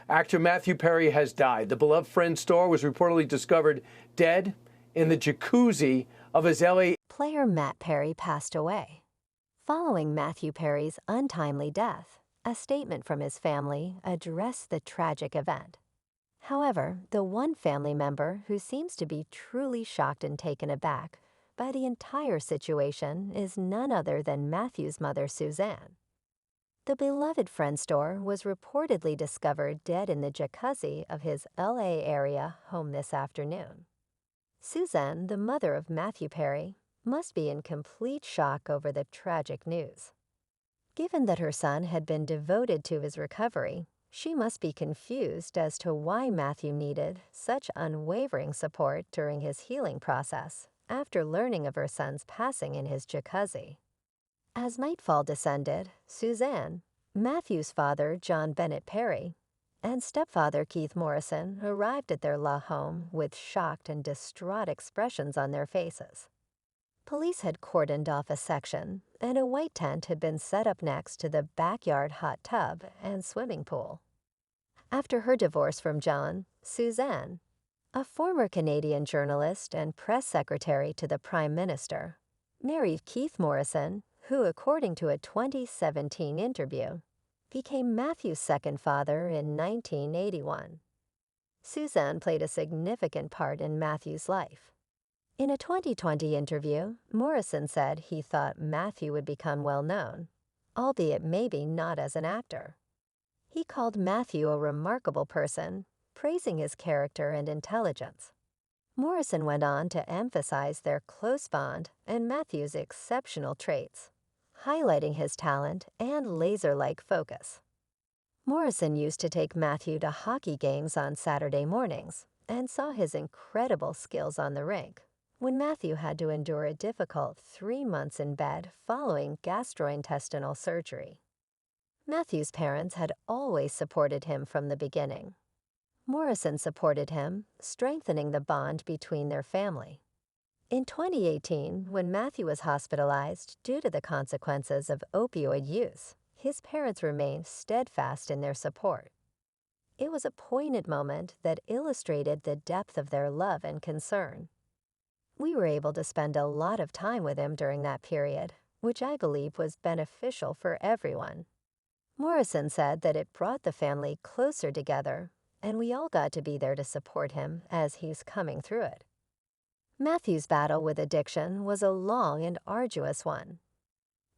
Actor Matthew Perry has died. The beloved Friend star was reportedly discovered dead in the jacuzzi of his L.A. Player Matt Perry passed away. Following Matthew Perry's untimely death, a statement from his family addressed the tragic event. However, the one family member who seems to be truly shocked and taken aback by the entire situation is none other than Matthew's mother, Suzanne. The beloved Friend store was reportedly discovered dead in the jacuzzi of his L.A. area home this afternoon. Suzanne, the mother of Matthew Perry, must be in complete shock over the tragic news. Given that her son had been devoted to his recovery, she must be confused as to why Matthew needed such unwavering support during his healing process after learning of her son's passing in his jacuzzi. As nightfall descended, Suzanne, Matthew's father, John Bennett Perry, and stepfather Keith Morrison arrived at their law home with shocked and distraught expressions on their faces. Police had cordoned off a section, and a white tent had been set up next to the backyard hot tub and swimming pool. After her divorce from John, Suzanne, a former Canadian journalist and press secretary to the Prime Minister, married Keith Morrison, who, according to a 2017 interview, became Matthew's second father in 1981. Suzanne played a significant part in Matthew's life. In a 2020 interview, Morrison said he thought Matthew would become well known, albeit maybe not as an actor. He called Matthew a remarkable person, praising his character and intelligence. Morrison went on to emphasize their close bond and Matthew's exceptional traits, highlighting his talent and laser-like focus. Morrison used to take Matthew to hockey games on Saturday mornings and saw his incredible skills on the rink when Matthew had to endure a difficult 3 months in bed following gastrointestinal surgery. Matthew's parents had always supported him from the beginning. Morrison supported him, strengthening the bond between their family. In 2018, when Matthew was hospitalized due to the consequences of opioid use, his parents remained steadfast in their support. It was a poignant moment that illustrated the depth of their love and concern. We were able to spend a lot of time with him during that period, which I believe was beneficial for everyone. Morrison said that it brought the family closer together, and we all got to be there to support him as he's coming through it. Matthew's battle with addiction was a long and arduous one.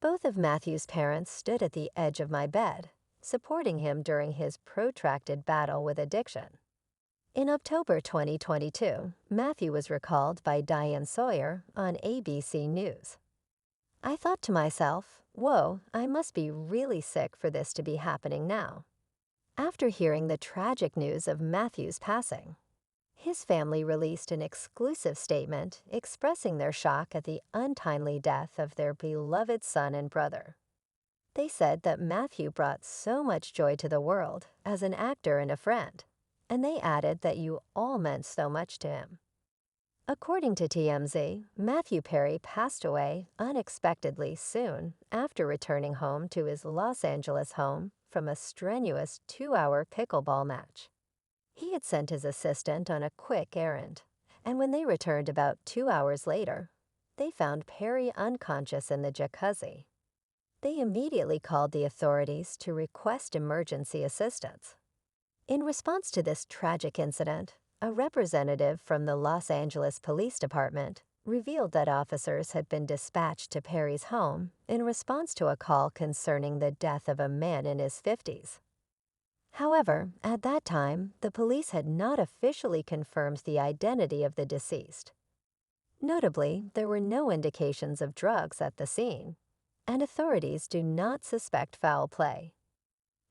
Both of Matthew's parents stood at the edge of my bed, supporting him during his protracted battle with addiction. In October 2022, Matthew was recalled by Diane Sawyer on ABC News. I thought to myself, whoa, I must be really sick for this to be happening now. After hearing the tragic news of Matthew's passing, his family released an exclusive statement expressing their shock at the untimely death of their beloved son and brother. They said that Matthew brought so much joy to the world as an actor and a friend, and they added that you all meant so much to him. According to TMZ, Matthew Perry passed away unexpectedly soon after returning home to his Los Angeles home from a strenuous 2-hour pickleball match. He had sent his assistant on a quick errand, and when they returned about 2 hours later, they found Perry unconscious in the jacuzzi. They immediately called the authorities to request emergency assistance. In response to this tragic incident, a representative from the Los Angeles Police Department revealed that officers had been dispatched to Perry's home in response to a call concerning the death of a man in his 50s. However, at that time, the police had not officially confirmed the identity of the deceased. Notably, there were no indications of drugs at the scene, and authorities do not suspect foul play.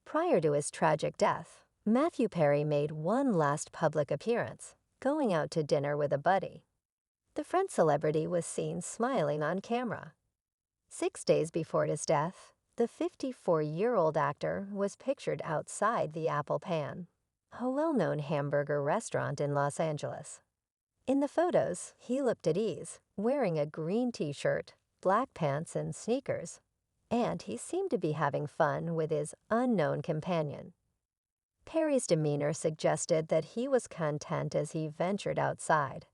Prior to his tragic death, Matthew Perry made one last public appearance, going out to dinner with a buddy. The Friend celebrity was seen smiling on camera. 6 days before his death, the 54-year-old actor was pictured outside the Apple Pan, a well-known hamburger restaurant in Los Angeles. In the photos, he looked at ease, wearing a green t-shirt, black pants, and sneakers, and he seemed to be having fun with his unknown companion. Perry's demeanor suggested that he was content as he ventured outside.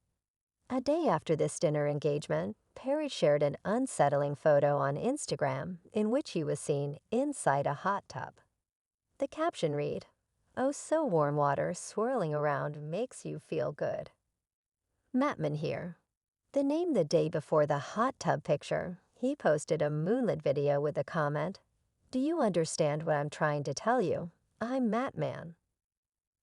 A day after this dinner engagement, Perry shared an unsettling photo on Instagram in which he was seen inside a hot tub. The caption read, "Oh, so warm water swirling around makes you feel good." Mattman here. The name the day before the hot tub picture, he posted a moonlit video with the comment, "Do you understand what I'm trying to tell you? I'm Mattman."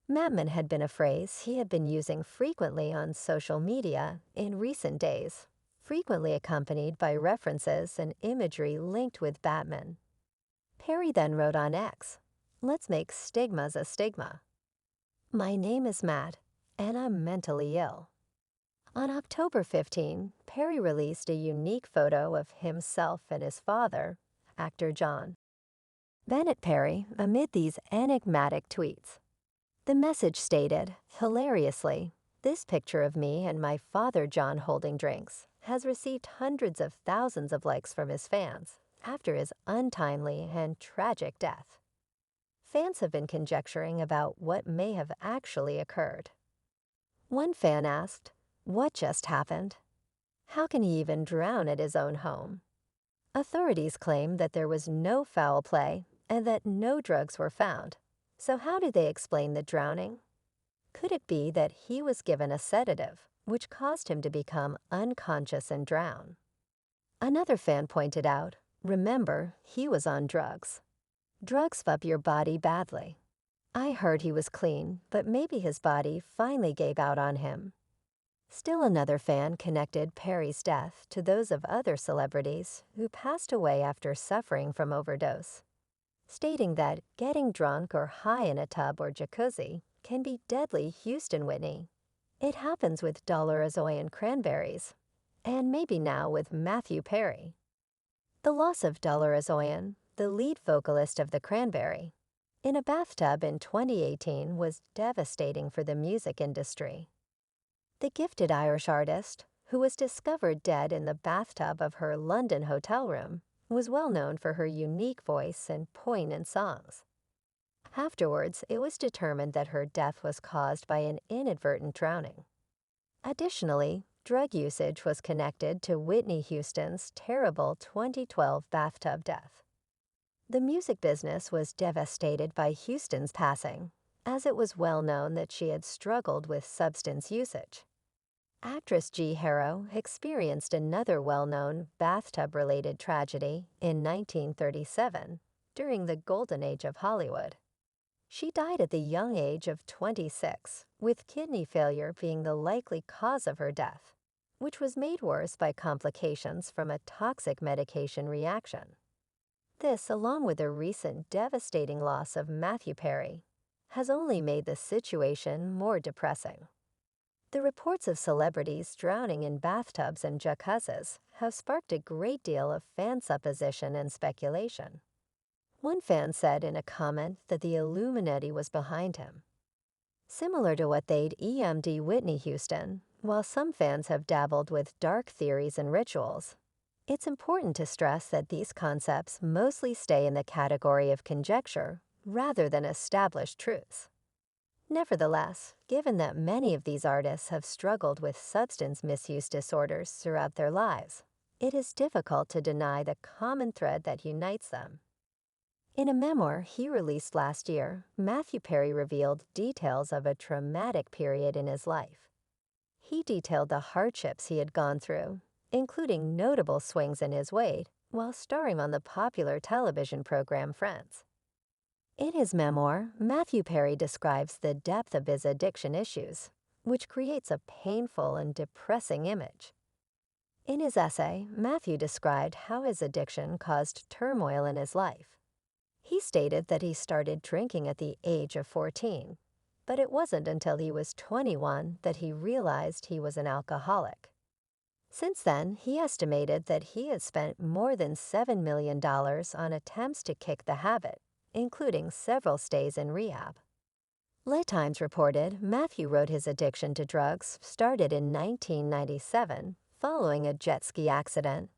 Mattman had been a phrase he had been using frequently on social media in recent days, frequently accompanied by references and imagery linked with Batman. Perry then wrote on X, "Let's make stigmas a stigma. My name is Matt, and I'm mentally ill." On October 15, Perry released a unique photo of himself and his father, actor John Bennett Perry, amid these enigmatic tweets. The message stated, hilariously, "This picture of me and my father John holding drinks has received hundreds of thousands of likes from his fans after his untimely and tragic death." Fans have been conjecturing about what may have actually occurred. One fan asked, "What just happened? How can he even drown at his own home?" Authorities claim that there was no foul play and that no drugs were found. So how do they explain the drowning? Could it be that he was given a sedative, which caused him to become unconscious and drown? Another fan pointed out, remember, he was on drugs. Drugs fuck your body badly. I heard he was clean, but maybe his body finally gave out on him. Still another fan connected Perry's death to those of other celebrities who passed away after suffering from overdose, stating that getting drunk or high in a tub or jacuzzi can be deadly. Houston Whitney. It happens with Dollar-Azoyan Cranberries, and maybe now with Mathew Perry. The loss of Dollar-Azoyan, the lead vocalist of the Cranberry, in a bathtub in 2018 was devastating for the music industry. The gifted Irish artist, who was discovered dead in the bathtub of her London hotel room, was well known for her unique voice and poignant songs. Afterwards, it was determined that her death was caused by an inadvertent drowning. Additionally, drug usage was connected to Whitney Houston's terrible 2012 bathtub death. The music business was devastated by Houston's passing, as it was well known that she had struggled with substance usage. Actress G. Harrow experienced another well-known bathtub-related tragedy in 1937 during the golden age of Hollywood. She died at the young age of 26, with kidney failure being the likely cause of her death, which was made worse by complications from a toxic medication reaction. This, along with the recent devastating loss of Mathew Perry, has only made the situation more depressing. The reports of celebrities drowning in bathtubs and jacuzzis have sparked a great deal of fan supposition and speculation. One fan said in a comment that the Illuminati was behind him. Similar to what they'd EMD Whitney Houston, while some fans have dabbled with dark theories and rituals, it's important to stress that these concepts mostly stay in the category of conjecture rather than established truths. Nevertheless, given that many of these artists have struggled with substance misuse disorders throughout their lives, it is difficult to deny the common thread that unites them. In a memoir he released last year, Mathew Perry revealed details of a traumatic period in his life. He detailed the hardships he had gone through, including notable swings in his weight while starring on the popular television program Friends. In his memoir, Mathew Perry describes the depth of his addiction issues, which creates a painful and depressing image. In his essay, Mathew described how his addiction caused turmoil in his life. He stated that he started drinking at the age of 14, but it wasn't until he was 21 that he realized he was an alcoholic. Since then, he estimated that he had spent more than $7 million on attempts to kick the habit, including several stays in rehab. Le Times reported Mathew wrote his addiction to drugs started in 1997 following a jet ski accident.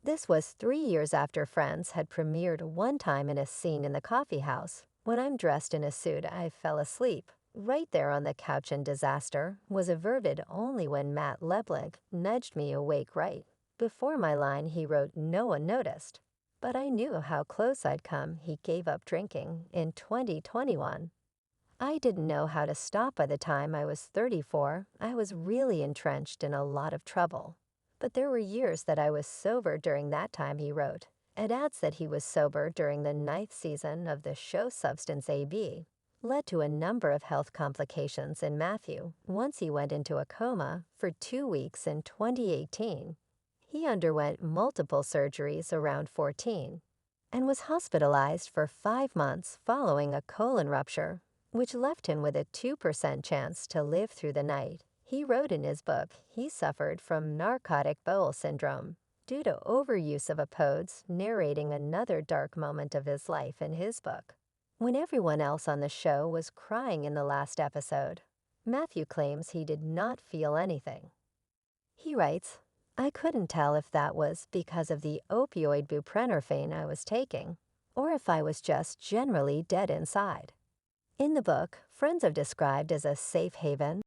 This was 3 years after Friends had premiered one time in a scene in the coffee house When I'm dressed in a suit, I fell asleep. Right there on the couch in disaster was averted only when Matt Leblanc nudged me awake right. Before my line, he wrote, "No one noticed." But I knew how close I'd come. He gave up drinking in 2021. I didn't know how to stop by the time I was 34. I was really entrenched in a lot of trouble. But there were years that I was sober during that time, he wrote. It adds that he was sober during the 9th season of the show Substance AB. Led to a number of health complications in Mathew. Once he went into a coma for 2 weeks in 2018. He underwent multiple surgeries around 14 and was hospitalized for 5 months following a colon rupture, which left him with a 2% chance to live through the night. He wrote in his book he suffered from narcotic bowel syndrome due to overuse of opodes, narrating another dark moment of his life in his book. When everyone else on the show was crying in the last episode, Mathew claims he did not feel anything. He writes, "I couldn't tell if that was because of the opioid buprenorphine I was taking, or if I was just generally dead inside." In the book, friends are described as a safe haven,